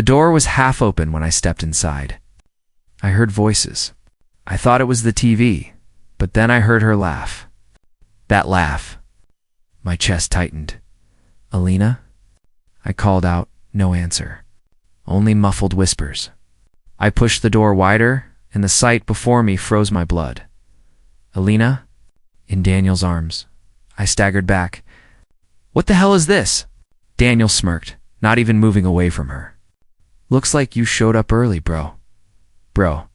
The door was half open when I stepped inside. I heard voices. I thought it was the TV, but then I heard her laugh. That laugh. My chest tightened. "Alina?" I called out, no answer. Only muffled whispers. I pushed the door wider, and the sight before me froze my blood. "Alina?" In Daniel's arms. I staggered back. "What the hell is this?" Daniel smirked, not even moving away from her. "Looks like you showed up early, bro." "Bro."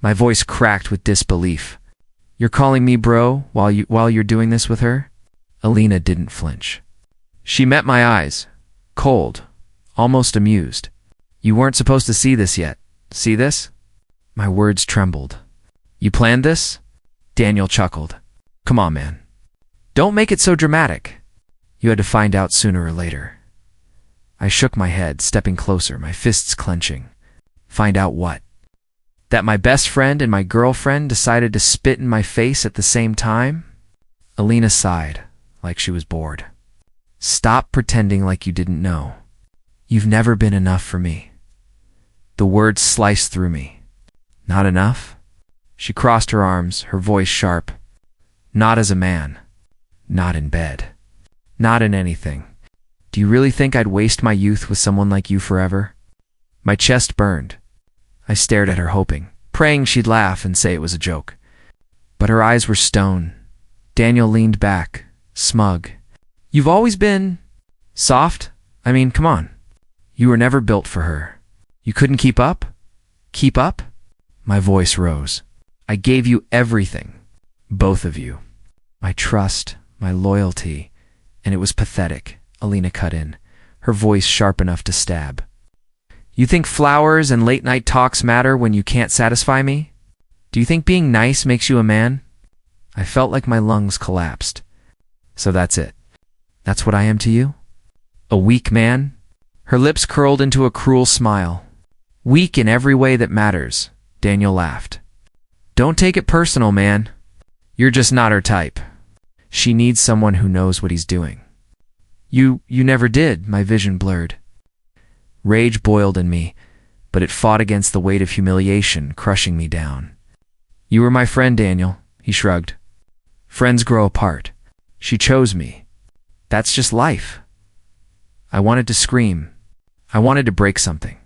My voice cracked with disbelief. "You're calling me bro while you're doing this with her?" Alina didn't flinch. She met my eyes, cold, almost amused. "You weren't supposed to see this yet. See this?" My words trembled. "You planned this?" Daniel chuckled. "Come on, man. Don't make it so dramatic. You had to find out sooner or later." I shook my head, stepping closer, my fists clenching. Find out what? That my best friend and my girlfriend decided to spit in my face at the same time? Alina sighed, like she was bored. "Stop pretending like you didn't know. You've never been enough for me." The words sliced through me. "Not enough?" She crossed her arms, her voice sharp. "Not as a man. Not in bed. Not in anything. Do you really think I'd waste my youth with someone like you forever?" My chest burned. I stared at her, hoping, praying she'd laugh and say it was a joke. But her eyes were stone. Daniel leaned back, smug. "You've always been soft. I mean, come on. You were never built for her. You couldn't keep up? Keep up?" My voice rose. "I gave you everything. Both of you. My trust, my loyalty, and it was pathetic." Alina cut in, her voice sharp enough to stab. "You think flowers and late-night talks matter when you can't satisfy me? Do you think being nice makes you a man?" I felt like my lungs collapsed. "So that's it. That's what I am to you? A weak man?" Her lips curled into a cruel smile. "Weak in every way that matters," Daniel laughed. "Don't take it personal, man. You're just not her type. She needs someone who knows what he's doing." You never did," my vision blurred. Rage boiled in me, but it fought against the weight of humiliation crushing me down. "You were my friend, Daniel," he shrugged. "Friends grow apart. She chose me. That's just life." I wanted to scream. I wanted to break something.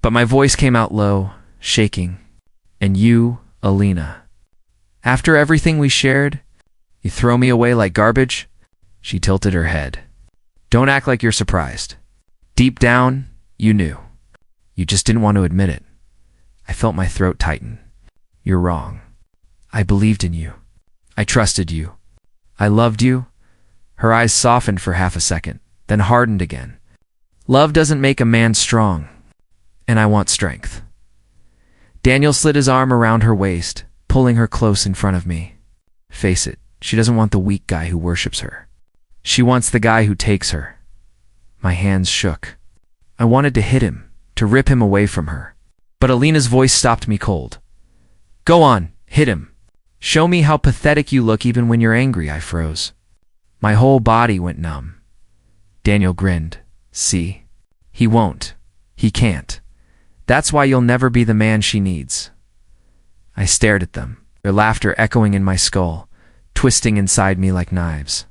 But my voice came out low, shaking. "And you, Alina. After everything we shared, you throw me away like garbage?" She tilted her head. "Don't act like you're surprised. Deep down, you knew. You just didn't want to admit it." I felt my throat tighten. "You're wrong. I believed in you. I trusted you. I loved you." Her eyes softened for half a second, then hardened again. "Love doesn't make a man strong, and I want strength." Daniel slid his arm around her waist, pulling her close in front of me. "Face it, she doesn't want the weak guy who worships her. She wants the guy who takes her." My hands shook. I wanted to hit him, to rip him away from her. But Alina's voice stopped me cold. "Go on, hit him. Show me how pathetic you look even when you're angry." I froze. My whole body went numb. Daniel grinned. "See? He won't. He can't. That's why you'll never be the man she needs." I stared at them, their laughter echoing in my skull, twisting inside me like knives.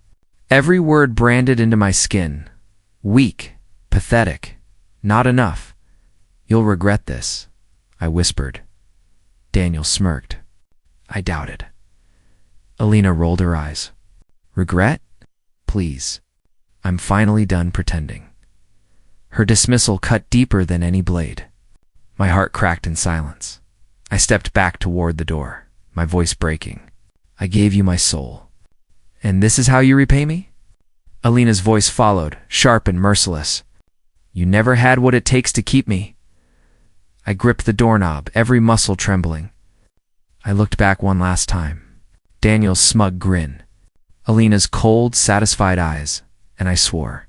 Every word branded into my skin. Weak, pathetic, not enough. "You'll regret this," I whispered. Daniel smirked. I doubted. Alina rolled her eyes. "Regret? Please. I'm finally done pretending." Her dismissal cut deeper than any blade. My heart cracked in silence. I stepped back toward the door, my voice breaking. "I gave you my soul. And this is how you repay me?" Alina's voice followed, sharp and merciless. "You never had what it takes to keep me." I gripped the doorknob, every muscle trembling. I looked back one last time. Daniel's smug grin. Alina's cold, satisfied eyes, and I swore.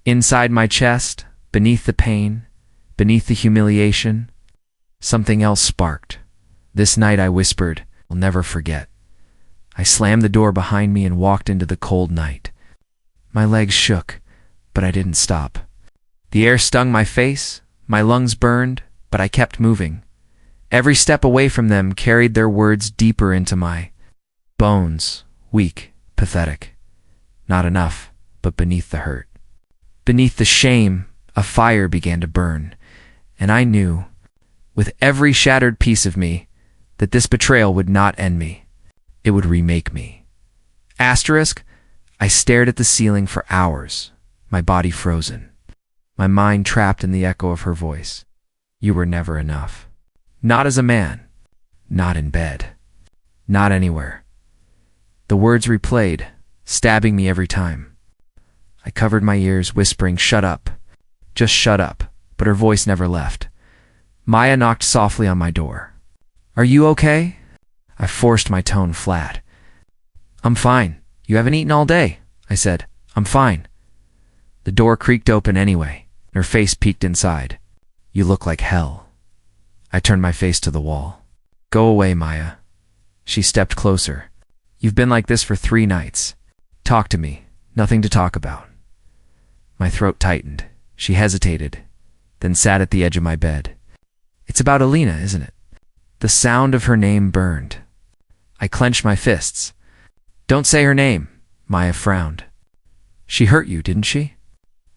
Inside my chest, beneath the pain, beneath the humiliation, something else sparked. This night, I whispered, "I'll never forget." I slammed the door behind me and walked into the cold night. My legs shook, but I didn't stop. The air stung my face, My lungs burned, but I kept moving. Every step away from them carried their words deeper into my bones, weak, pathetic. Not enough, but beneath the hurt, beneath the shame, a fire began to burn, and I knew, with every shattered piece of me, that this betrayal would not end me. It would remake me. Asterisk, I stared at the ceiling for hours, my body frozen, my mind trapped in the echo of her voice. You were never enough. Not as a man, not in bed, not anywhere. The words replayed, stabbing me every time. I covered my ears, whispering, "Shut up. Just shut up," but her voice never left. Maya knocked softly on my door. "Are you okay?" I forced my tone flat. "I'm fine. You haven't eaten all day," I said. "I'm fine." The door creaked open anyway, and her face peeked inside. "You look like hell." I turned my face to the wall. "Go away, Maya." She stepped closer. "You've been like this for 3 nights. Talk to me. Nothing to talk about." My throat tightened. She hesitated, then sat at the edge of my bed. "It's about Alina, isn't it?" The sound of her name burned. I clenched my fists. "Don't say her name," Maya frowned. "She hurt you, didn't she?"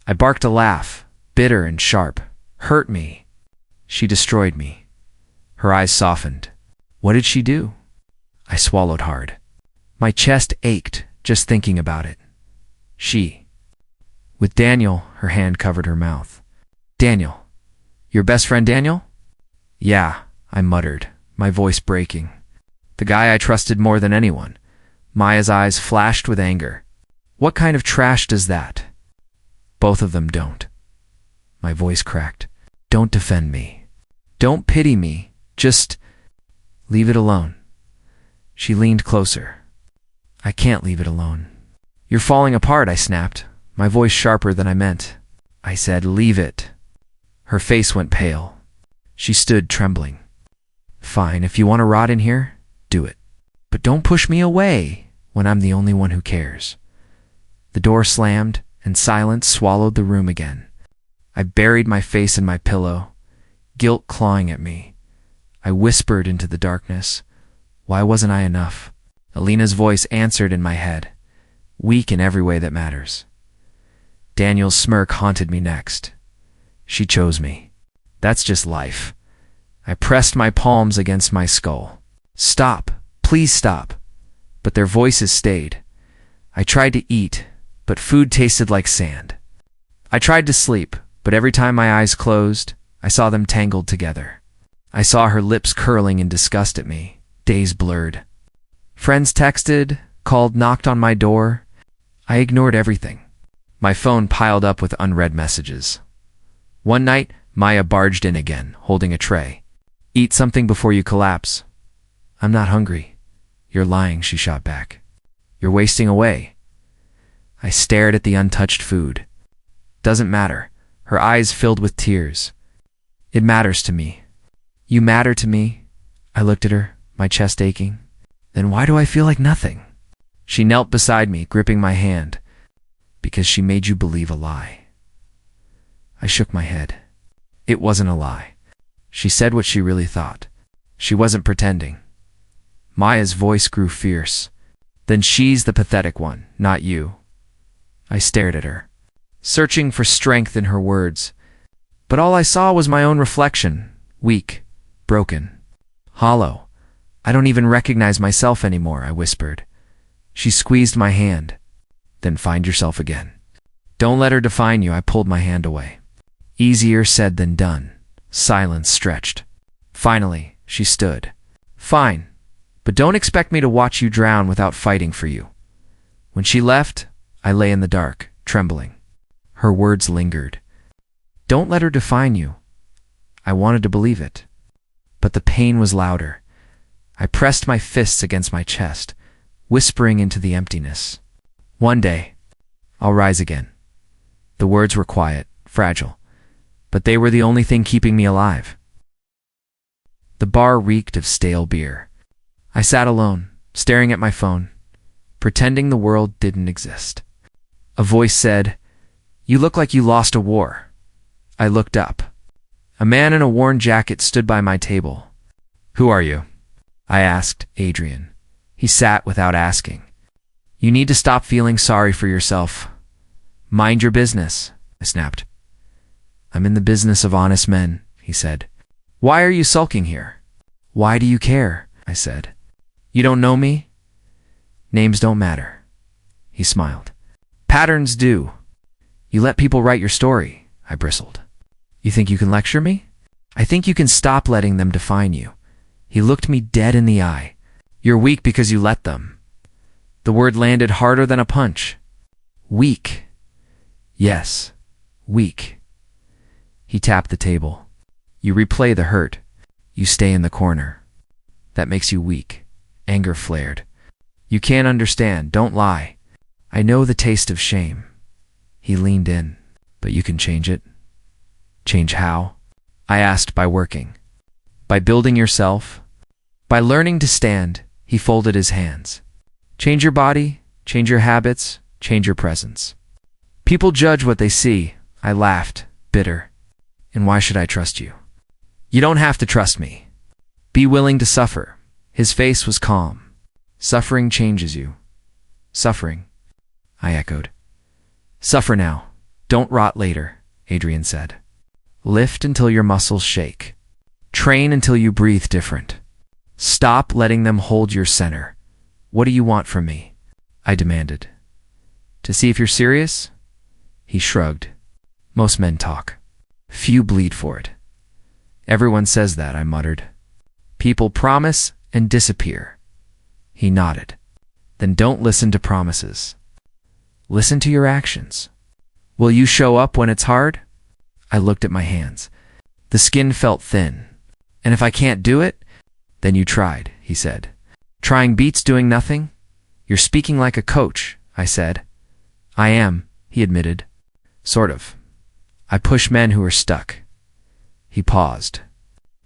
I barked a laugh, bitter and sharp. "Hurt me." "She destroyed me." Her eyes softened. "What did she do?" I swallowed hard. My chest ached just thinking about it. She. With Daniel, her hand covered her mouth. "Daniel. Your best friend Daniel?" "Yeah," I muttered, my voice breaking. "The guy I trusted more than anyone." Maya's eyes flashed with anger. "What kind of trash does that?" "Both of them don't." My voice cracked. "Don't defend me. Don't pity me. Just leave it alone." She leaned closer. "I can't leave it alone." "You're falling apart," I snapped, my voice sharper than I meant. I said, "Leave it." Her face went pale. She stood trembling. "Fine, if you want to rot in here, do it. But don't push me away when I'm the only one who cares." The door slammed, and silence swallowed the room again. I buried my face in my pillow, guilt clawing at me. I whispered into the darkness, "Why wasn't I enough?" Alina's voice answered in my head, weak in every way that matters. Daniel's smirk haunted me next. "She chose me. That's just life." I pressed my palms against my skull. "Stop. Please stop." But their voices stayed. I tried to eat, but food tasted like sand. I tried to sleep, but every time my eyes closed, I saw them tangled together. I saw her lips curling in disgust at me, days blurred. Friends texted, called, knocked on my door. I ignored everything. My phone piled up with unread messages. One night, Maya barged in again, holding a tray. "Eat something before you collapse." "I'm not hungry." "You're lying," she shot back. "You're wasting away." I stared at the untouched food. "Doesn't matter." Her eyes filled with tears. "It matters to me." "You matter to me?" I looked at her, my chest aching. "Then why do I feel like nothing?" She knelt beside me, gripping my hand. "Because she made you believe a lie." I shook my head. It wasn't a lie. She said what she really thought. She wasn't pretending. Maya's voice grew fierce. "Then she's the pathetic one, not you." I stared at her, searching for strength in her words. But all I saw was my own reflection, weak, broken, hollow. "I don't even recognize myself anymore," I whispered. She squeezed my hand. "Then find yourself again." "Don't let her define you." I pulled my hand away. Easier said than done. Silence stretched. Finally, she stood. "Fine, but don't expect me to watch you drown without fighting for you." When she left, I lay in the dark, trembling. Her words lingered. "Don't let her define you." I wanted to believe it, but the pain was louder. I pressed my fists against my chest, whispering into the emptiness. "One day, I'll rise again." The words were quiet, fragile, but they were the only thing keeping me alive. The bar reeked of stale beer. I sat alone, staring at my phone, pretending the world didn't exist. A voice said, "You look like you lost a war." I looked up. A man in a worn jacket stood by my table. "Who are you?" I asked Adrian. He sat without asking. "You need to stop feeling sorry for yourself. Mind your business," I snapped. "I'm in the business of honest men," he said. "Why are you sulking here?" "Why do you care?" I said. "You don't know me?" "Names don't matter." He smiled. "Patterns do. You let people write your story," I bristled. "You think you can lecture me?" "I think you can stop letting them define you." He looked me dead in the eye. "You're weak because you let them." The word landed harder than a punch. Weak. Yes, weak. He tapped the table. "You replay the hurt. You stay in the corner. That makes you weak." Anger flared. "You can't understand. Don't lie. I know the taste of shame." He leaned in. "But you can change it." "Change how?" I asked. "By working. By building yourself. By learning to stand." He folded his hands. "Change your body, change your habits, change your presence. People judge what they see." I laughed, bitter. "And why should I trust you?" "You don't have to trust me. Be willing to suffer." His face was calm. "Suffering changes you." "Suffering?" I echoed. "Suffer now. Don't rot later," Adrian said. "Lift until your muscles shake. Train until you breathe different. Stop letting them hold your center." "What do you want from me?" I demanded. "To see if you're serious?" He shrugged. "Most men talk. Few bleed for it." "Everyone says that," I muttered. "People promise and disappear." He nodded. "Then don't listen to promises. Listen to your actions. Will you show up when it's hard?" I looked at my hands. The skin felt thin. "And if I can't do it?" "Then you tried," he said. "Trying beats doing nothing?" "You're speaking like a coach," I said. "I am," he admitted. "Sort of. I push men who are stuck." He paused.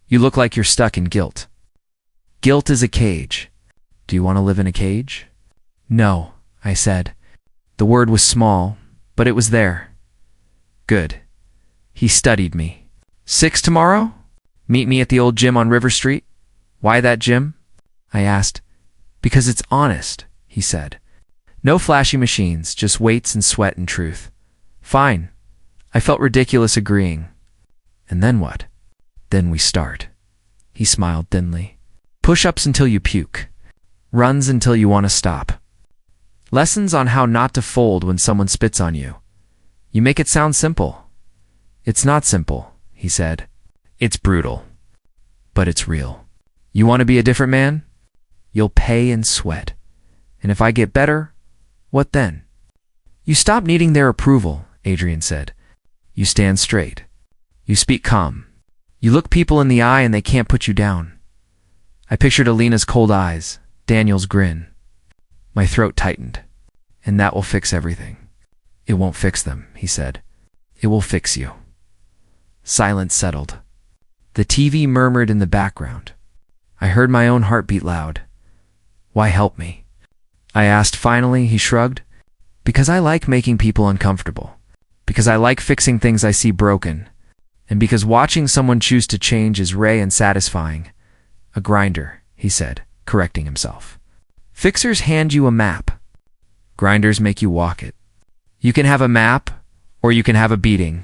"You look like you're stuck in guilt." "Guilt is a cage. Do you want to live in a cage?" "No," I said. The word was small, but it was there. "Good." He studied me. "6 tomorrow? Meet me at the old gym on River Street." "Why that gym?" I asked. "Because it's honest," he said. "No flashy machines, just weights and sweat and truth." "Fine." I felt ridiculous agreeing. "And then what?" "Then we start." He smiled thinly. "Push-ups until you puke. Runs until you want to stop. Lessons on how not to fold when someone spits on you. You make it sound simple." "It's not simple," he said. "It's brutal. But it's real. You want to be a different man? You'll pay in sweat. And if I get better, what then?" "You stop needing their approval," Adrian said. "You stand straight. You speak calm. You look people in the eye and they can't put you down." I pictured Alina's cold eyes, Daniel's grin. My throat tightened. "And that will fix everything." "It won't fix them," he said. "It will fix you." Silence settled. The TV murmured in the background. I heard my own heartbeat loud. "Why help me?" I asked finally. He shrugged. "Because I like making people uncomfortable. Because I like fixing things I see broken. And because watching someone choose to change is rare and satisfying." "A grinder," he said, correcting himself. "Fixers hand you a map. Grinders make you walk it. You can have a map, or you can have a beating.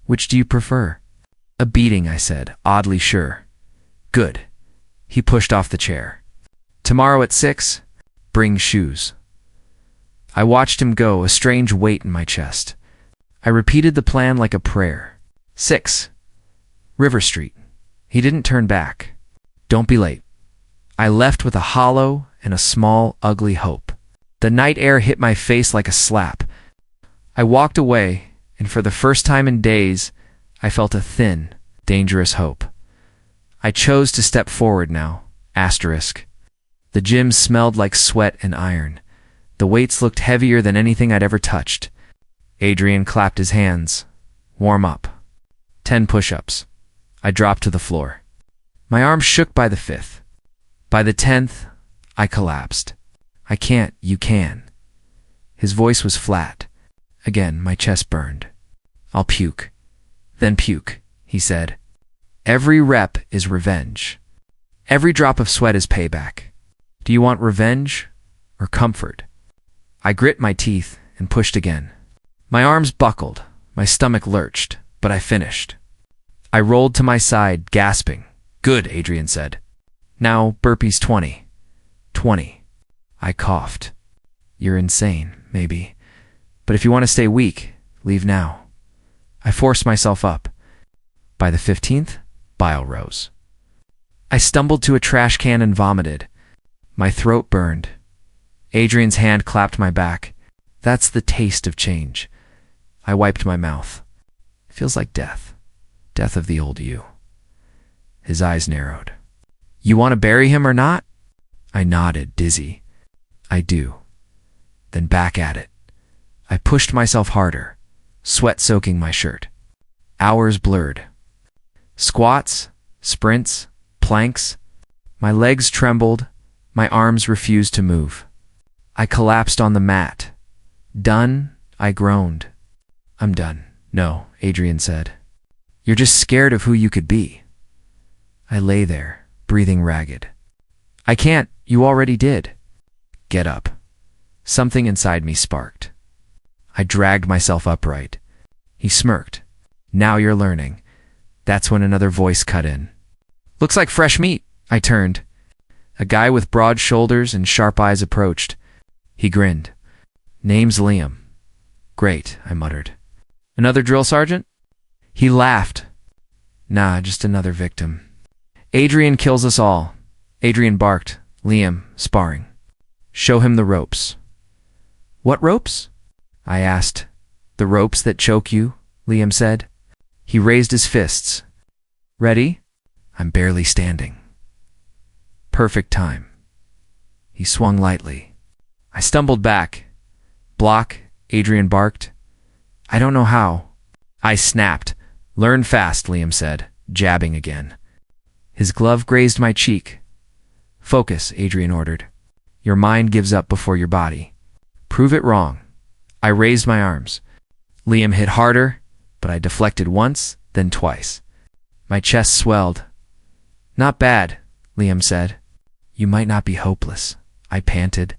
Which do you prefer?" "A beating," I said, oddly sure. "Good." He pushed off the chair. "Tomorrow at 6, bring shoes." I watched him go, a strange weight in my chest. I repeated the plan like a prayer. 6. River Street. He didn't turn back. "Don't be late." I left with a hollow and a small, ugly hope. The night air hit my face like a slap. I walked away, and for the first time in days, I felt a thin, dangerous hope. I chose to step forward now. Asterisk. The gym smelled like sweat and iron. The weights looked heavier than anything I'd ever touched. Adrian clapped his hands. "Warm up." 10 push-ups. I dropped to the floor. My arms shook by the 5th. By the 10th, I collapsed. "I can't, you can." His voice was flat. Again, my chest burned. "I'll puke." "Then puke," he said. Every rep is revenge. Every drop of sweat is payback. Do you want revenge or comfort? I grit my teeth and pushed again. My arms buckled, my stomach lurched, but I finished. I rolled to my side, gasping. Good, Adrian said. Now burpees 20. 20. I coughed. You're insane, maybe. But if you want to stay weak, leave now. I forced myself up. By the 15th, bile rose. I stumbled to a trash can and vomited. My throat burned. Adrian's hand clapped my back. That's the taste of change. I wiped my mouth. It feels like death. Death of the old you. His eyes narrowed. You want to bury him or not? I nodded, dizzy. I do. Then back at it. I pushed myself harder, sweat soaking my shirt. Hours blurred. Squats, sprints, planks. My legs trembled. My arms refused to move. I collapsed on the mat. Done, I groaned. I'm done. No, Adrian said. You're just scared of who you could be. I lay there, breathing ragged. I can't. You already did. Get up. Something inside me sparked. I dragged myself upright. He smirked. Now you're learning. That's when another voice cut in. Looks like fresh meat. I turned. A guy with broad shoulders and sharp eyes approached. He grinned. Name's Liam. Great, I muttered. Another drill sergeant? He laughed. Nah, just another victim. Adrian kills us all. Adrian barked. Liam, sparring. Show him the ropes. What ropes? I asked. The ropes that choke you, Liam said. He raised his fists. Ready? I'm barely standing. Perfect time. He swung lightly. I stumbled back. Block, Adrian barked. I don't know how. I snapped. Learn fast, Liam said, jabbing again. His glove grazed my cheek. Focus, Adrian ordered. Your mind gives up before your body. Prove it wrong. I raised my arms. Liam hit harder, but I deflected once, then twice. My chest swelled. Not bad, Liam said. You might not be hopeless, I panted.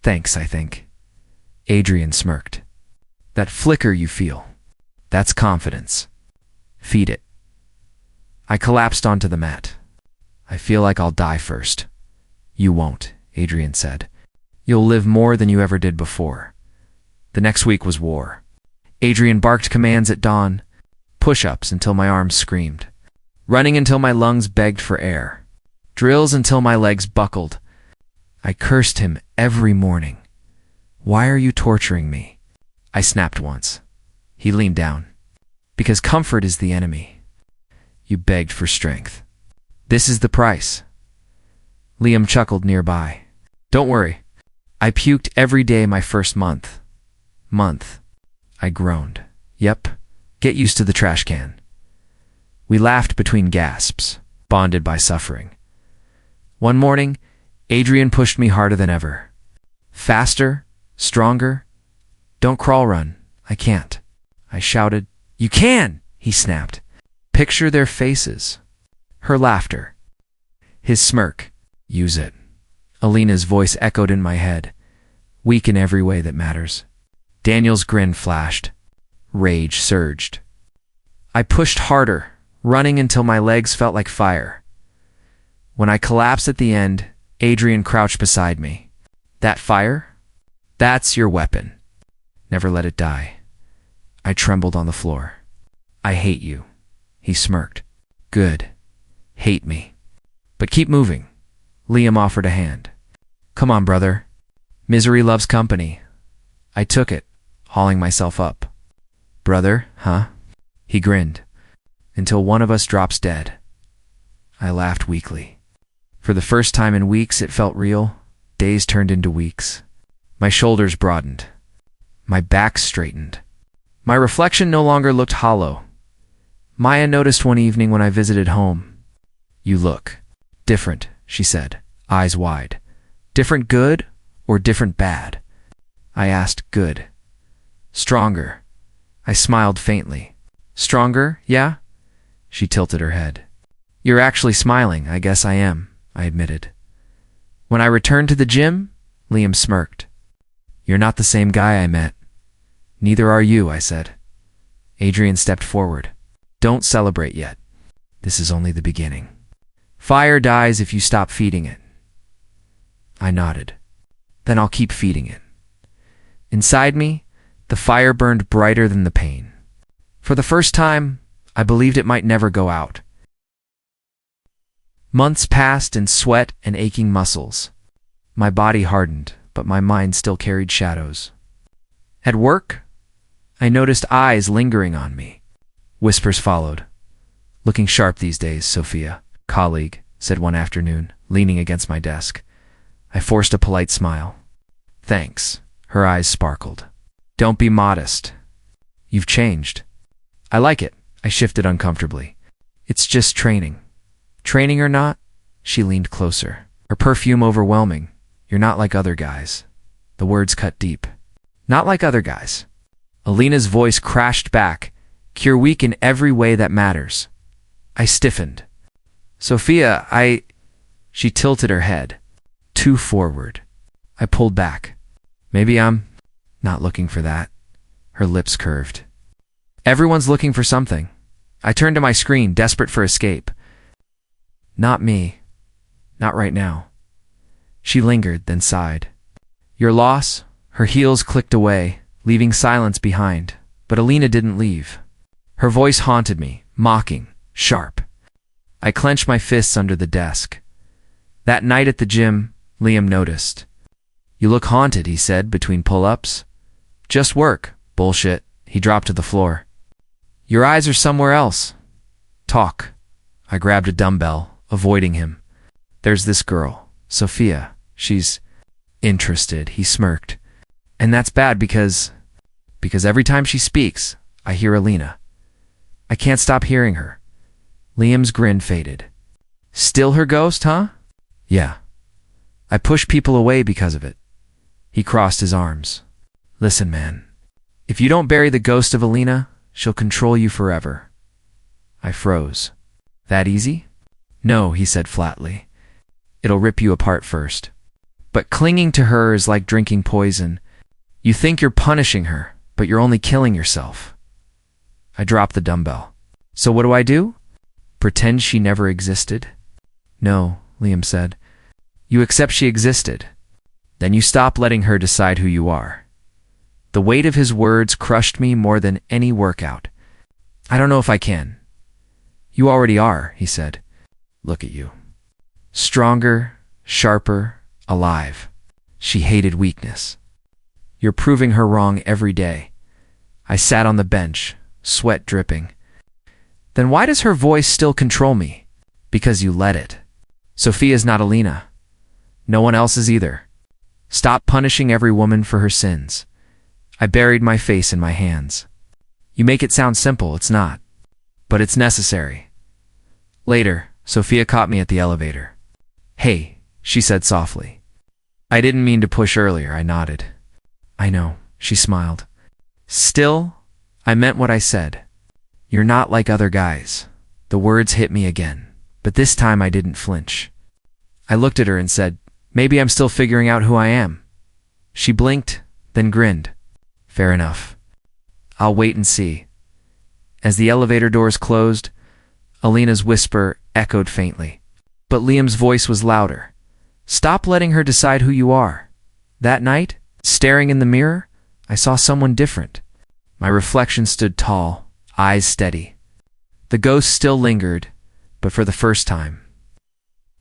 Thanks, I think. Adrian smirked. That flicker you feel, that's confidence. Feed it. I collapsed onto the mat. I feel like I'll die first. You won't, Adrian said. You'll live more than you ever did before. The next week was war. Adrian barked commands at dawn, push-ups until my arms screamed, running until my lungs begged for air, drills until my legs buckled. I cursed him every morning. Why are you torturing me? I snapped once. He leaned down. Because comfort is the enemy. You begged for strength. This is the price. Liam chuckled nearby. Don't worry. I puked every day my first month. I groaned. Yep. Get used to the trash can. We laughed between gasps, bonded by suffering. One morning, Adrian pushed me harder than ever. Faster, stronger. Don't crawl run. I can't. I shouted. You can, he snapped. Picture their faces. Her laughter. His smirk. Use it. Alina's voice echoed in my head. Weak in every way that matters. Daniel's grin flashed. Rage surged. I pushed harder, running until my legs felt like fire. When I collapsed at the end, Adrian crouched beside me. That fire? That's your weapon. Never let it die. I trembled on the floor. I hate you. He smirked. Good. Hate me. But keep moving. Liam offered a hand. Come on, brother. Misery loves company. I took it, hauling myself up. Brother, huh? He grinned. Until one of us drops dead. I laughed weakly. For the first time in weeks, it felt real. Days turned into weeks. My shoulders broadened. My back straightened. My reflection no longer looked hollow. Maya noticed one evening when I visited home. You look different, she said, eyes wide. Different good or different bad? I asked. Good. Stronger. I smiled faintly. Stronger, yeah? She tilted her head. You're actually smiling. I guess I am, I admitted. When I returned to the gym, Liam smirked. You're not the same guy I met. Neither are you, I said. Adrian stepped forward. Don't celebrate yet. This is only the beginning. Fire dies if you stop feeding it. I nodded. Then I'll keep feeding it. Inside me, the fire burned brighter than the pain. For the first time, I believed it might never go out. Months passed in sweat and aching muscles. My body hardened, but my mind still carried shadows. At work, I noticed eyes lingering on me. Whispers followed. Looking sharp these days, Sophia, colleague, said one afternoon, leaning against my desk. I forced a polite smile. Thanks. Her eyes sparkled. Don't be modest. You've changed. I like it. I shifted uncomfortably. It's just training. Training or not? She leaned closer. Her perfume overwhelming. You're not like other guys. The words cut deep. Not like other guys. Alina's voice crashed back. You're weak in every way that matters. I stiffened. Sophia, She tilted her head. Too forward. I pulled back. Maybe I'm not looking for that. Her lips curved. Everyone's looking for something. I turned to my screen, desperate for escape. Not me. Not right now. She lingered, then sighed. Your loss? Her heels clicked away, leaving silence behind. But Alina didn't leave. Her voice haunted me, mocking, sharp. I clenched my fists under the desk. That night at the gym, Liam noticed. You look haunted, he said between pull-ups. Just work. Bullshit. He dropped to the floor. Your eyes are somewhere else. Talk. I grabbed a dumbbell, avoiding him. There's this girl, Sophia. She's interested, he smirked. And that's bad because every time she speaks, I hear Alina. I can't stop hearing her. Liam's grin faded. Still her ghost, huh? Yeah. I push people away because of it. He crossed his arms. Listen, man. If you don't bury the ghost of Alina, she'll control you forever. I froze. That easy? No, he said flatly. It'll rip you apart first. But clinging to her is like drinking poison. You think you're punishing her, but you're only killing yourself. I dropped the dumbbell. So what do? Pretend she never existed? No, Liam said. You accept she existed. Then you stop letting her decide who you are. The weight of his words crushed me more than any workout. I don't know if I can. You already are, he said. Look at you. Stronger, sharper, alive. She hated weakness. You're proving her wrong every day. I sat on the bench, sweat dripping. Then why does her voice still control me? Because you let it. Sophia's not Alina. No one else is either. Stop punishing every woman for her sins. I buried my face in my hands. You make it sound simple, it's not. But it's necessary. Later, Sophia caught me at the elevator. Hey, she said softly. I didn't mean to push earlier, I nodded. I know, she smiled. Still, I meant what I said. You're not like other guys. The words hit me again, but this time I didn't flinch. I looked at her and said, maybe I'm still figuring out who I am. She blinked, then grinned. Fair enough. I'll wait and see. As the elevator doors closed, Alina's whisper echoed faintly. But Liam's voice was louder. Stop letting her decide who you are. That night, staring in the mirror, I saw someone different. My reflection stood tall, eyes steady. The ghost still lingered, but for the first time.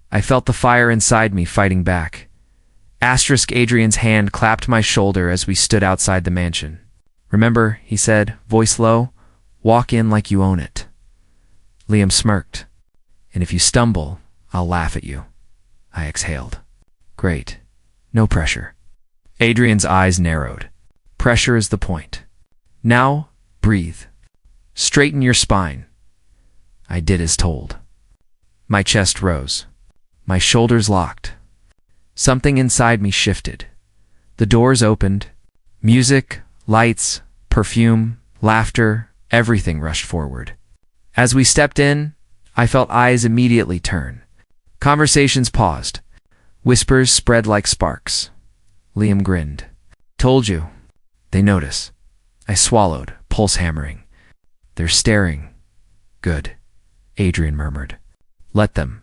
I felt the fire inside me fighting back. Adrian's hand clapped my shoulder as we stood outside the mansion. Remember, he said, voice low, walk in like you own it. Liam smirked. And if you stumble, I'll laugh at you. I exhaled. Great. No pressure. Adrian's eyes narrowed. Pressure is the point. Now, breathe. Straighten your spine. I did as told. My chest rose. My shoulders locked. Something inside me shifted. The doors opened. Music, lights, perfume, laughter, everything rushed forward. As we stepped in, I felt eyes immediately turn. Conversations paused. Whispers spread like sparks. Liam grinned. Told you. They notice. I swallowed, pulse hammering. They're staring. Good, Adrian murmured. Let them.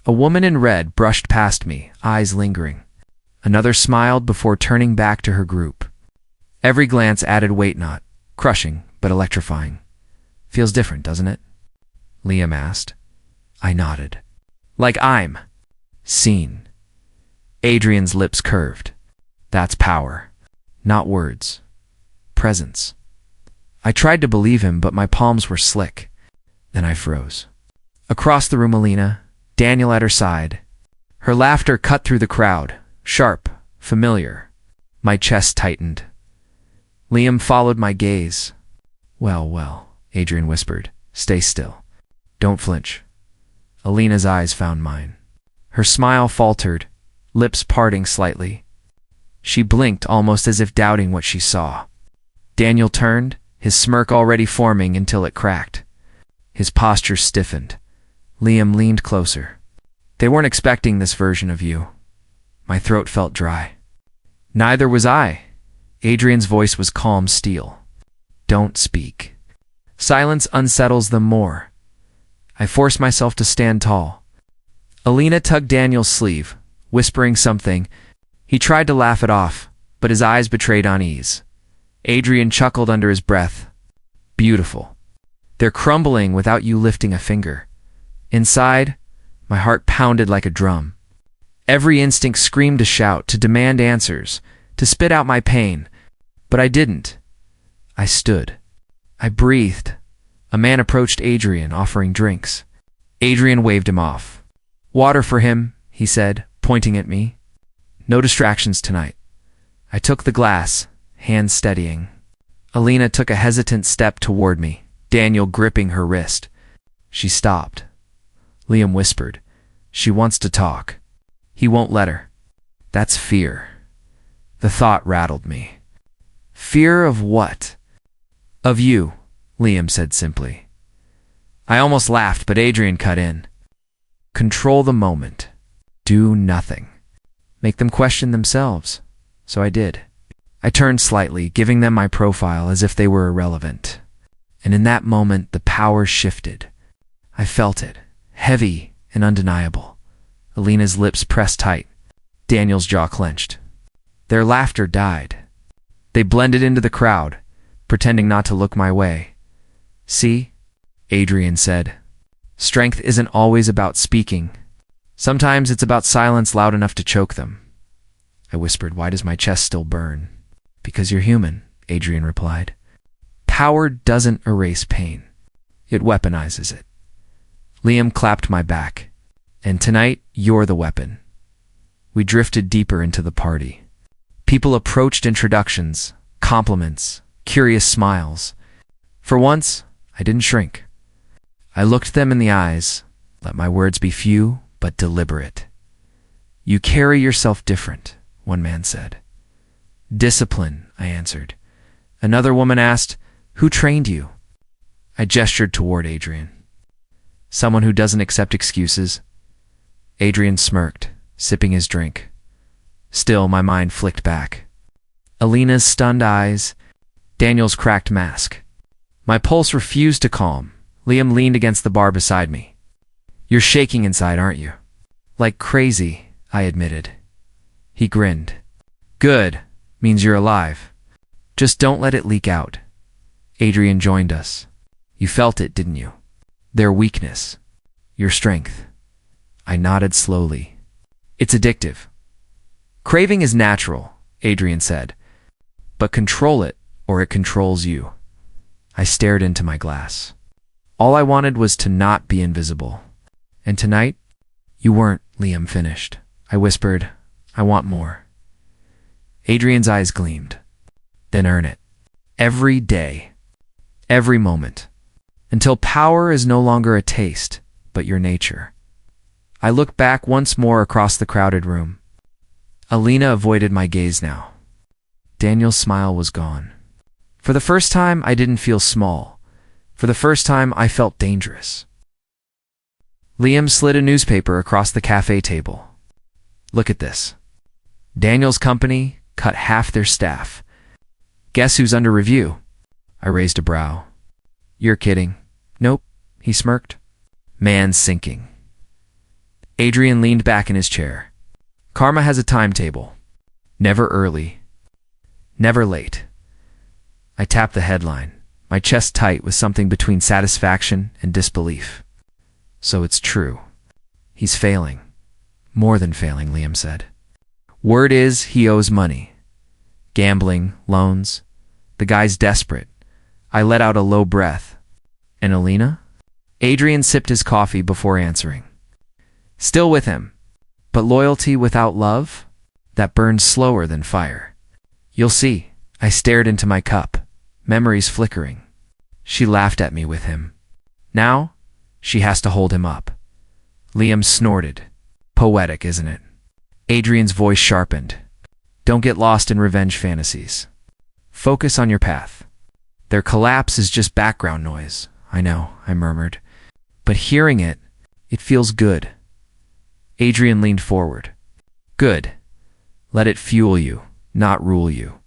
A woman in red brushed past me, eyes lingering. Another smiled before turning back to her group. Every glance added weight, not crushing, but electrifying. Feels different, doesn't it? Liam asked. I nodded. Like I'm seen. Adrian's lips curved. That's power. Not words. Presence. I tried to believe him, but my palms were slick. Then I froze. Across the room, Alina, Daniel at her side. Her laughter cut through the crowd, sharp, familiar. My chest tightened. Liam followed my gaze. Well, well, Adrian whispered. Stay still. Don't flinch. Alina's eyes found mine. Her smile faltered, lips parting slightly. She blinked almost as if doubting what she saw. Daniel turned, his smirk already forming until it cracked. His posture stiffened. Liam leaned closer. They weren't expecting this version of you. My throat felt dry. Neither was I. Adrian's voice was calm steel. Don't speak. Silence unsettles them more. I forced myself to stand tall. Alina tugged Daniel's sleeve, whispering something. He tried to laugh it off, but his eyes betrayed unease. Adrian chuckled under his breath. Beautiful. They're crumbling without you lifting a finger. Inside, my heart pounded like a drum. Every instinct screamed to shout, to demand answers, to spit out my pain. But I didn't. I stood. I breathed. A man approached Adrian, offering drinks. Adrian waved him off. Water for him, he said, pointing at me. No distractions tonight. I took the glass, hands steadying. Alina took a hesitant step toward me, Daniel gripping her wrist. She stopped. Liam whispered, She wants to talk. He won't let her. That's fear. The thought rattled me. Fear of what? Of you, Liam said simply. I almost laughed, but Adrian cut in. Control the moment. Do nothing. Make them question themselves. So I did. I turned slightly, giving them my profile as if they were irrelevant. And in that moment, the power shifted. I felt it, heavy and undeniable. Alina's lips pressed tight. Daniel's jaw clenched. Their laughter died. They blended into the crowd, pretending not to look my way. See, Adrian said, strength isn't always about speaking. Sometimes it's about silence loud enough to choke them. I whispered, Why does my chest still burn? Because you're human, Adrian replied. Power doesn't erase pain. It weaponizes it. Liam clapped my back. And tonight, you're the weapon. We drifted deeper into the party. People approached introductions, compliments, curious smiles. For once, I didn't shrink. I looked them in the eyes, let my words be few but deliberate. You carry yourself different, one man said. Discipline, I answered. Another woman asked, Who trained you? I gestured toward Adrian. Someone who doesn't accept excuses. Adrian smirked, sipping his drink. Still, my mind flicked back. Alina's stunned eyes, Daniel's cracked mask. My pulse refused to calm. Liam leaned against the bar beside me. You're shaking inside, aren't you? Like crazy, I admitted. He grinned. Good, means you're alive. Just don't let it leak out. Adrian joined us. You felt it, didn't you? Their weakness. Your strength. I nodded slowly. It's addictive. Craving is natural, Adrian said. But control it, or it controls you. I stared into my glass. All I wanted was to not be invisible. And tonight, you weren't, Liam finished. I whispered, I want more. Adrian's eyes gleamed. Then earn it. Every day. Every moment. Until power is no longer a taste, but your nature. I looked back once more across the crowded room. Alina avoided my gaze now. Daniel's smile was gone. For the first time, I didn't feel small. For the first time, I felt dangerous. Liam slid a newspaper across the cafe table. Look at this. Daniel's company cut half their staff. Guess who's under review? I raised a brow. You're kidding. Nope, he smirked. Man's sinking. Adrian leaned back in his chair. Karma has a timetable. Never early. Never late. I tapped the headline, my chest tight with something between satisfaction and disbelief. So it's true. He's failing. More than failing, Liam said. Word is he owes money. Gambling, loans. The guy's desperate. I let out a low breath. And Alina? Adrian sipped his coffee before answering. Still with him. But loyalty without love? That burns slower than fire. You'll see. I stared into my cup, memories flickering. She laughed at me with him. Now, she has to hold him up. Liam snorted. Poetic, isn't it? Adrian's voice sharpened. Don't get lost in revenge fantasies. Focus on your path. Their collapse is just background noise. I know, I murmured. But hearing it, it feels good. Adrian leaned forward. Good. Let it fuel you, not rule you.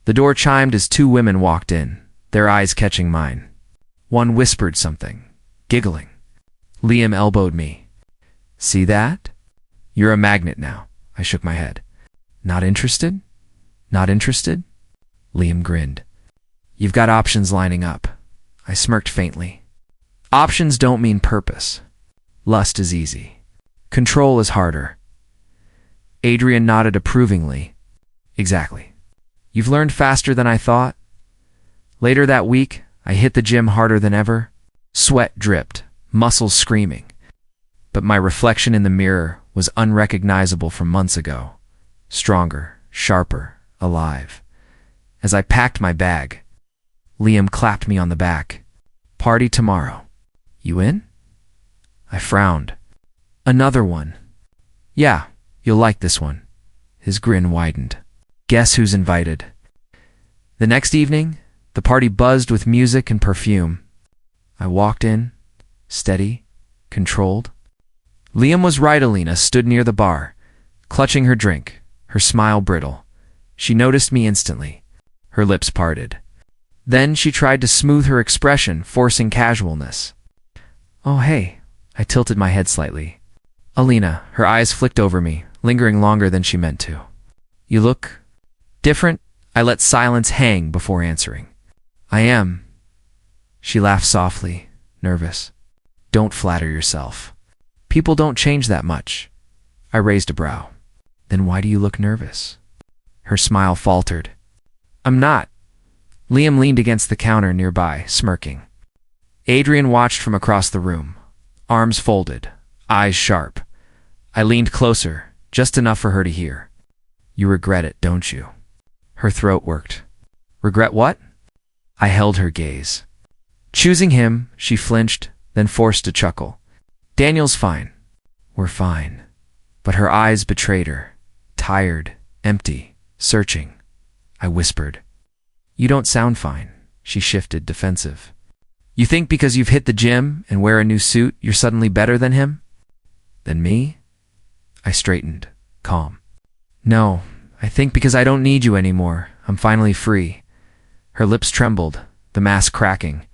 The door chimed as two women walked in, their eyes catching mine. One whispered something, giggling. Liam elbowed me. See that? You're a magnet now. I shook my head. Not interested? Not interested? Liam grinned. You've got options lining up. I smirked faintly. Options don't mean purpose. Lust is easy. Control is harder. Adrian nodded approvingly. Exactly. You've learned faster than I thought. Later that week, I hit the gym harder than ever. Sweat dripped, muscles screaming. But my reflection in the mirror was unrecognizable from months ago. Stronger, sharper, alive. As I packed my bag, Liam clapped me on the back. Party tomorrow. You in? I frowned. Another one. Yeah, you'll like this one. His grin widened. Guess who's invited? The next evening, the party buzzed with music and perfume. I walked in, steady, controlled. Liam was right. Alina stood near the bar, clutching her drink, her smile brittle. She noticed me instantly. Her lips parted. Then she tried to smooth her expression, forcing casualness. Oh, hey. I tilted my head slightly. Alina, her eyes flicked over me, lingering longer than she meant to. You look different. I let silence hang before answering. I am. She laughed softly, nervous. Don't flatter yourself. People don't change that much. I raised a brow. Then why do you look nervous? Her smile faltered. I'm not. Liam leaned against the counter nearby, smirking. Adrian watched from across the room, arms folded, eyes sharp. I leaned closer, just enough for her to hear. You regret it, don't you? Her throat worked. Regret what? I held her gaze. Choosing him, she flinched, then forced a chuckle. Daniel's fine. We're fine. But her eyes betrayed her. Tired, empty, searching. I whispered. You don't sound fine. She shifted, defensive. You think because you've hit the gym and wear a new suit, you're suddenly better than him? Than me? I straightened, calm. No, I think because I don't need you anymore. I'm finally free. Her lips trembled, the mask cracking.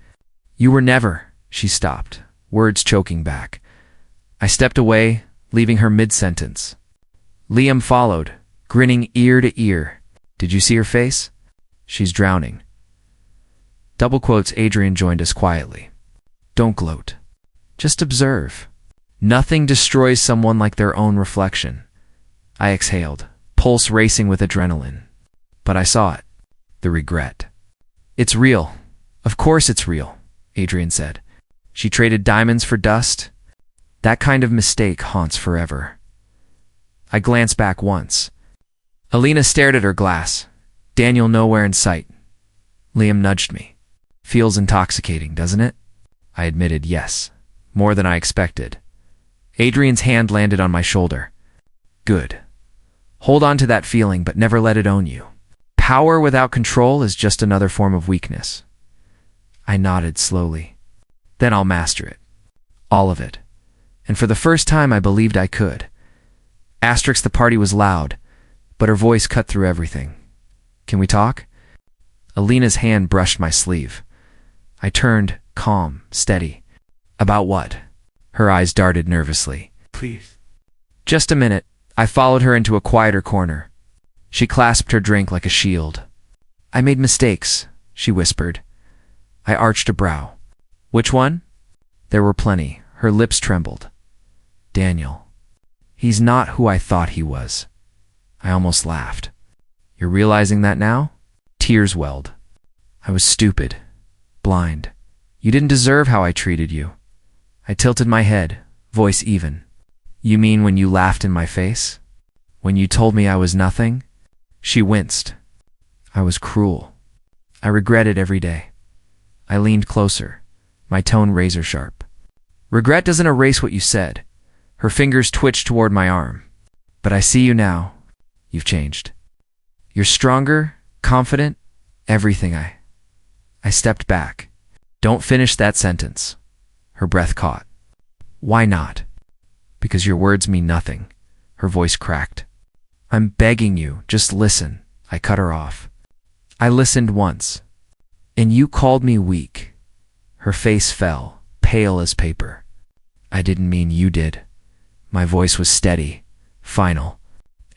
You were never. She stopped, words choking back. I stepped away, leaving her mid-sentence. Liam followed, grinning ear to ear. Did you see her face? She's drowning. Double quotes. Adrian joined us quietly. Don't gloat. Just observe. Nothing destroys someone like their own reflection. I exhaled, pulse racing with adrenaline. But I saw it. The regret. It's real. Of course it's real, Adrian said. She traded diamonds for dust. That kind of mistake haunts forever. I glanced back once. Alina stared at her glass. Daniel nowhere in sight. Liam nudged me. Feels intoxicating, doesn't it? I admitted yes, more than I expected. Adrian's hand landed on my shoulder. Good. Hold on to that feeling, but never let it own you. Power without control is just another form of weakness. I nodded slowly. Then I'll master it. All of it. And for the first time I believed I could. Asterisk, the party was loud, but her voice cut through everything. Can we talk? Alina's hand brushed my sleeve. I turned, calm, steady. About what? Her eyes darted nervously. Please. Just a minute. I followed her into a quieter corner. She clasped her drink like a shield. I made mistakes, she whispered. I arched a brow. Which one? There were plenty. Her lips trembled. Daniel. He's not who I thought he was. I almost laughed. You're realizing that now? Tears welled. I was stupid. Blind. You didn't deserve how I treated you. I tilted my head, voice even. You mean when you laughed in my face? When you told me I was nothing? She winced. I was cruel. I regret it every day. I leaned closer, my tone razor sharp. Regret doesn't erase what you said. Her fingers twitched toward my arm. But I see you now. You've changed. You're stronger, confident, everything. I stepped back. Don't finish that sentence. Her breath caught. Why not? Because your words mean nothing. Her voice cracked. I'm begging you, just listen. I cut her off. I listened once. And you called me weak. Her face fell, pale as paper. I didn't mean you did. My voice was steady, final.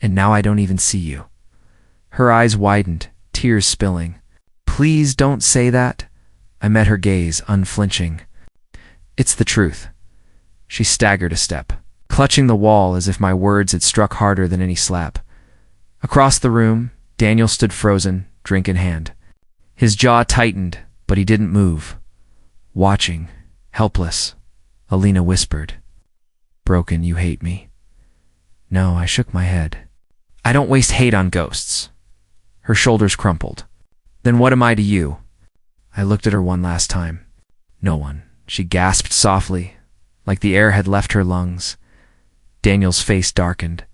And now I don't even see you. Her eyes widened, tears spilling. Please don't say that. I met her gaze, unflinching. It's the truth. She staggered a step, clutching the wall as if my words had struck harder than any slap. Across the room, Daniel stood frozen, drink in hand. His jaw tightened, but he didn't move. Watching, helpless, Alina whispered. Broken, you hate me? No, I shook my head. I don't waste hate on ghosts. Her shoulders crumpled. Then what am I to you? I looked at her one last time. No one. She gasped softly, like the air had left her lungs. Daniel's face darkened.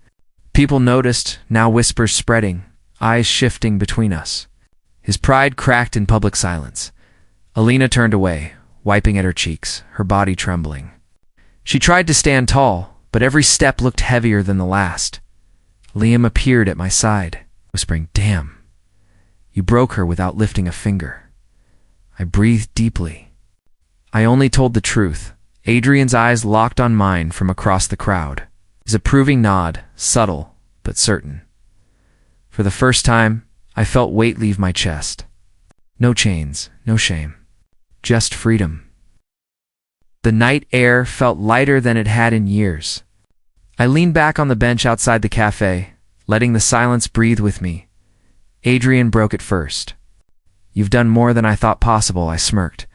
People noticed, now whispers spreading, eyes shifting between us. His pride cracked in public silence. Alina turned away, wiping at her cheeks, her body trembling. She tried to stand tall, but every step looked heavier than the last. Liam appeared at my side, whispering, Damn. You broke her without lifting a finger. I breathed deeply. I only told the truth. Adrian's eyes locked on mine from across the crowd. His approving nod, subtle but certain. For the first time, I felt weight leave my chest. No chains, no shame. Just freedom. The night air felt lighter than it had in years. I leaned back on the bench outside the cafe, letting the silence breathe with me. Adrian broke it first. You've done more than I thought possible, I smirked.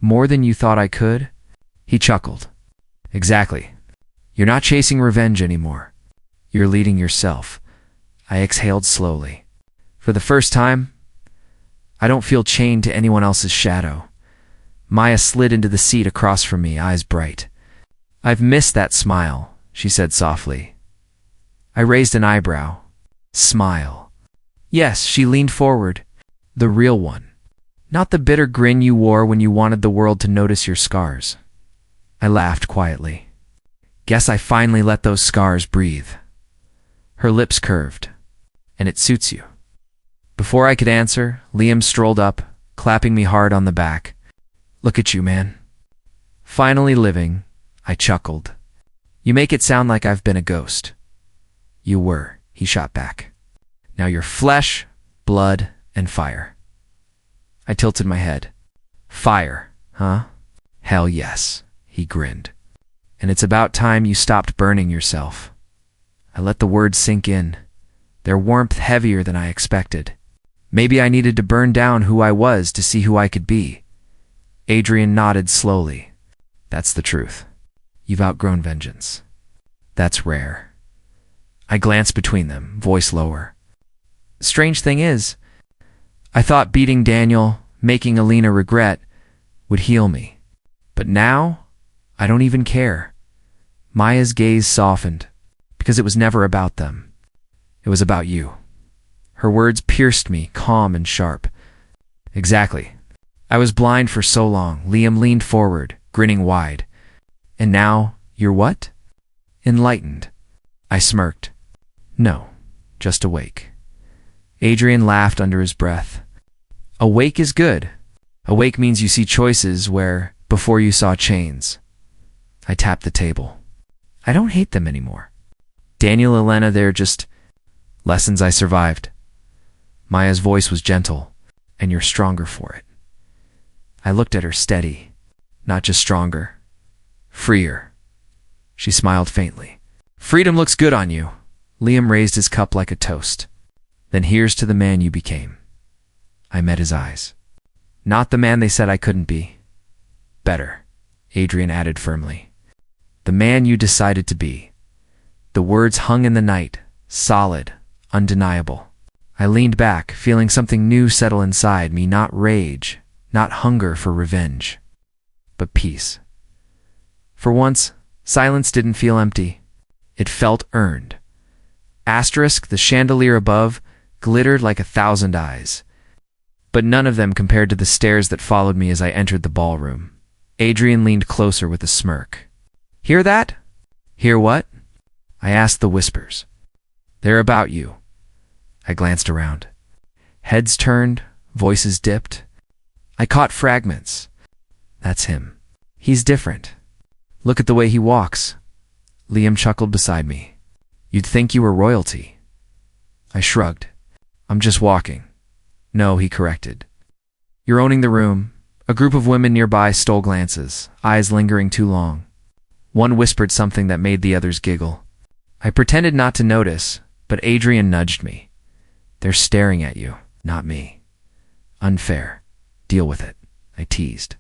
More than you thought I could? He chuckled. Exactly. You're not chasing revenge anymore. You're leading yourself. I exhaled slowly. For the first time, I don't feel chained to anyone else's shadow. Maya slid into the seat across from me, eyes bright. I've missed that smile, she said softly. I raised an eyebrow. Smile. Yes, she leaned forward. The real one. Not the bitter grin you wore when you wanted the world to notice your scars. I laughed quietly. Guess I finally let those scars breathe. Her lips curved. And it suits you. Before I could answer, Liam strolled up, clapping me hard on the back. Look at you, man. Finally living, I chuckled. You make it sound like I've been a ghost. You were, he shot back. Now you're flesh, blood, and fire. I tilted my head. Fire, huh? Hell yes, he grinned. And it's about time you stopped burning yourself. I let the words sink in, their warmth heavier than I expected. Maybe I needed to burn down who I was to see who I could be. Adrian nodded slowly. That's the truth. You've outgrown vengeance. That's rare. I glanced between them, voice lower. Strange thing is, I thought beating Daniel, making Alina regret, would heal me. But now, I don't even care. Maya's gaze softened, because it was never about them. It was about you. Her words pierced me, calm and sharp. Exactly. I was blind for so long. Liam leaned forward, grinning wide. And now, you're what? Enlightened. I smirked. No, just awake. Adrian laughed under his breath. Awake is good. Awake means you see choices where, before you saw chains. I tapped the table. I don't hate them anymore. Daniel, Elena, they're just lessons I survived. Maya's voice was gentle, and you're stronger for it. I looked at her steady, not just stronger, freer. She smiled faintly. Freedom looks good on you. Liam raised his cup like a toast. Then here's to the man you became. I met his eyes. Not the man they said I couldn't be. Better, Adrian added firmly. The man you decided to be. The words hung in the night, solid, undeniable. I leaned back, feeling something new settle inside me, not rage, not hunger for revenge, but peace. For once, silence didn't feel empty. It felt earned. Asterisk, the chandelier above, glittered like 1,000 eyes. But none of them compared to the stares that followed me as I entered the ballroom. Adrian leaned closer with a smirk. Hear that? Hear what? I asked the whispers. They're about you. I glanced around. Heads turned, voices dipped. I caught fragments. That's him. He's different. Look at the way he walks. Liam chuckled beside me. You'd think you were royalty. I shrugged. I'm just walking. No, he corrected. You're owning the room. A group of women nearby stole glances, eyes lingering too long. One whispered something that made the others giggle. I pretended not to notice, but Adrian nudged me. They're staring at you, not me. Unfair. Deal with it, I teased.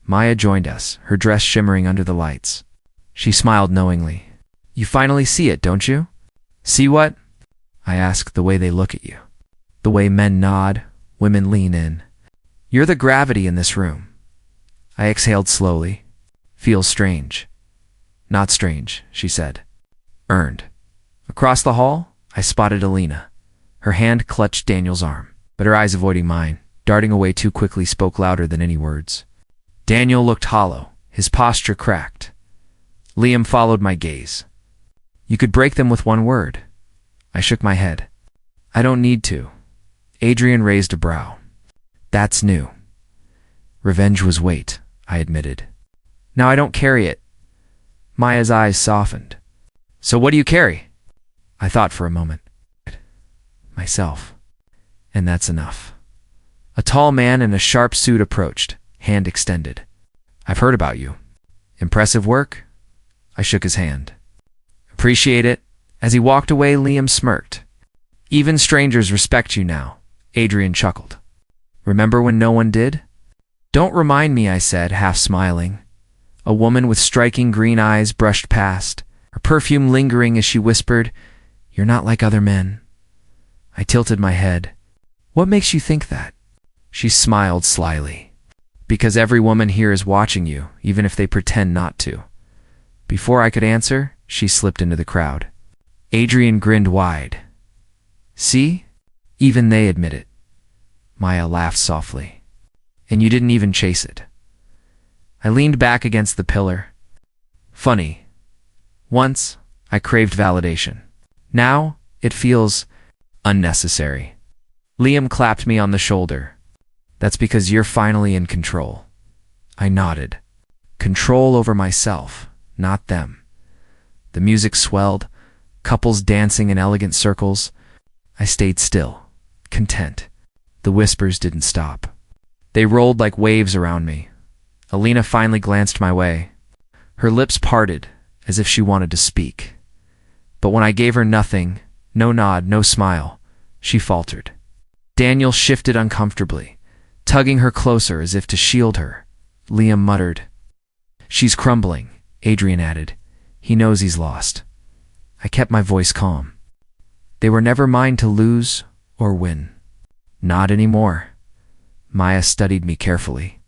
Maya joined us, her dress shimmering under the lights. She smiled knowingly. You finally see it, don't you? See what? I asked, the way they look at you. The way men nod, women lean in. You're the gravity in this room. I exhaled slowly. Feels strange. Not strange, she said. Earned. Across the hall, I spotted Alina. Her hand clutched Daniel's arm, but her eyes avoiding mine, darting away too quickly, spoke louder than any words. Daniel looked hollow, his posture cracked. Liam followed my gaze. You could break them with one word. I shook my head. I don't need to. Adrian raised a brow. That's new. Revenge was weight, I admitted. Now I don't carry it. Maya's eyes softened. So what do you carry? I thought for a moment. Myself. And that's enough. A tall man in a sharp suit approached, hand extended. I've heard about you. Impressive work? I shook his hand. Appreciate it. As he walked away, Liam smirked. Even strangers respect you now, Adrian chuckled. Remember when no one did? Don't remind me, I said, half smiling. A woman with striking green eyes brushed past, her perfume lingering as she whispered, You're not like other men. I tilted my head. What makes you think that? She smiled slyly. Because every woman here is watching you, even if they pretend not to. Before I could answer, she slipped into the crowd. Adrian grinned wide. See? Even they admit it. Maya laughed softly. And you didn't even chase it. I leaned back against the pillar. Funny. Once, I craved validation. Now, it feels unnecessary. Liam clapped me on the shoulder. That's because you're finally in control. I nodded. Control over myself, not them. The music swelled, couples dancing in elegant circles. I stayed still, content. The whispers didn't stop. They rolled like waves around me. Alina finally glanced my way. Her lips parted, as if she wanted to speak. But when I gave her nothing, no nod, no smile, she faltered. Daniel shifted uncomfortably, tugging her closer as if to shield her. Liam muttered. She's crumbling, Adrian added. He knows he's lost. I kept my voice calm. They were never mine to lose or win. Not anymore. Maya studied me carefully.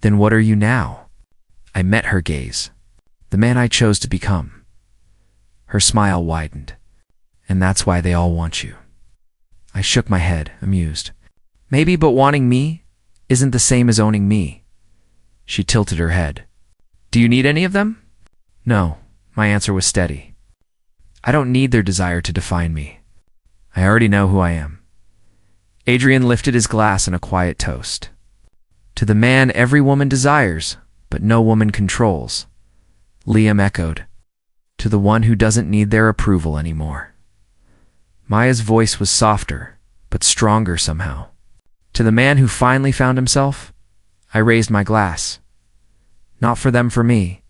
Then what are you now? I met her gaze. The man I chose to become. Her smile widened. And that's why they all want you. I shook my head, amused. Maybe, but wanting me isn't the same as owning me. She tilted her head. Do you need any of them? No, my answer was steady. I don't need their desire to define me. I already know who I am. Adrian lifted his glass in a quiet toast. To the man every woman desires, but no woman controls. Liam echoed. To the one who doesn't need their approval anymore. Maya's voice was softer, but stronger somehow. To the man who finally found himself, I raised my glass. Not for them, for me.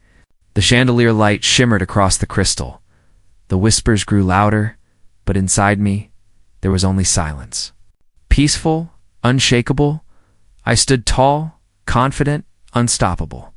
The chandelier light shimmered across the crystal. The whispers grew louder, but inside me, there was only silence. Peaceful, unshakable, I stood tall, confident, unstoppable.